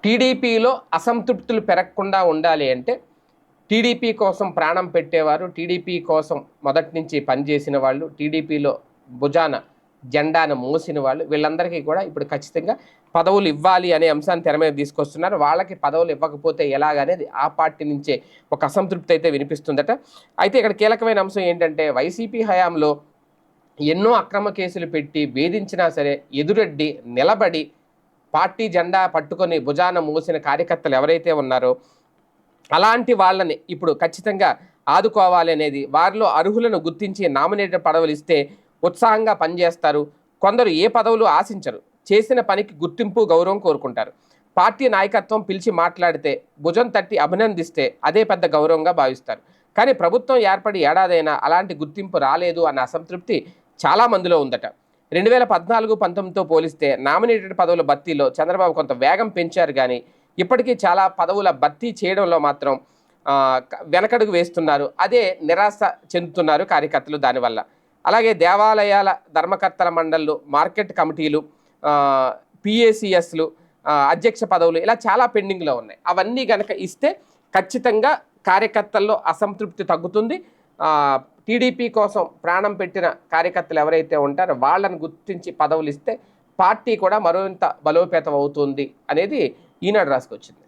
టీడీపీలో అసంతృప్తులు పెరగకుండా ఉండాలి అంటే టీడీపీ కోసం ప్రాణం పెట్టేవారు, టీడీపీ కోసం మొదటి నుంచి పనిచేసిన వాళ్ళు, టీడీపీలో భుజాన జెండాను మోసిన వాళ్ళు, వీళ్ళందరికీ కూడా ఇప్పుడు ఖచ్చితంగా పదవులు ఇవ్వాలి అనే అంశాన్ని తెర మీద తీసుకొస్తున్నారు. వాళ్ళకి పదవులు ఇవ్వకపోతే ఎలాగనేది ఆ పార్టీ నుంచే ఒక అసంతృప్తి అయితే వినిపిస్తుందట. అయితే ఇక్కడ కీలకమైన అంశం ఏంటంటే, వైసీపీ హయాంలో ఎన్నో అక్రమ కేసులు పెట్టి వేధించినా సరే ఎదురొడ్డి నిలబడి పార్టీ జెండా పట్టుకొని భుజాన మోసిన కార్యకర్తలు ఎవరైతే ఉన్నారో అలాంటి వాళ్ళని ఇప్పుడు ఖచ్చితంగా ఆదుకోవాలి అనేది, వారిలో అర్హులను గుర్తించి నామినేటెడ్ పదవులు ఇస్తే ఉత్సాహంగా పనిచేస్తారు. కొందరు ఏ పదవులు ఆశించరు, చేసిన పనికి గుర్తింపు గౌరవం కోరుకుంటారు. పార్టీ నాయకత్వం పిలిచి మాట్లాడితే భుజం తట్టి అభినందిస్తే అదే పెద్ద గౌరవంగా భావిస్తారు. కానీ ప్రభుత్వం ఏర్పడి ఏడాదైనా అలాంటి గుర్తింపు రాలేదు అన్న అసంతృప్తి చాలా మందిలో ఉందట. 2014-19తో పోలిస్తే నామినేటెడ్ పదవుల భర్తీలో చంద్రబాబు కొంత వేగం పెంచారు, కానీ ఇప్పటికీ చాలా పదవుల భర్తీ చేయడంలో మాత్రం వెనకడుగు వేస్తున్నారు. అదే నిరాశ చెందుతున్నారు కార్యకర్తలు దానివల్ల. అలాగే దేవాలయాల ధర్మకర్తల మండళ్ళు, మార్కెట్ కమిటీలు, పిఏసిఎస్లు, అధ్యక్ష పదవులు ఇలా చాలా పెండింగ్లో ఉన్నాయి. అవన్నీ కనుక ఇస్తే ఖచ్చితంగా కార్యకర్తల్లో అసంతృప్తి తగ్గుతుంది. టీడీపీ కోసం ప్రాణం పెట్టిన కార్యకర్తలు ఎవరైతే ఉంటారో వాళ్ళని గుర్తించి పదవులు ఇస్తే పార్టీ కూడా మరింత బలోపేతం అవుతుంది అనేది ఈనాడు రాసుకొచ్చింది.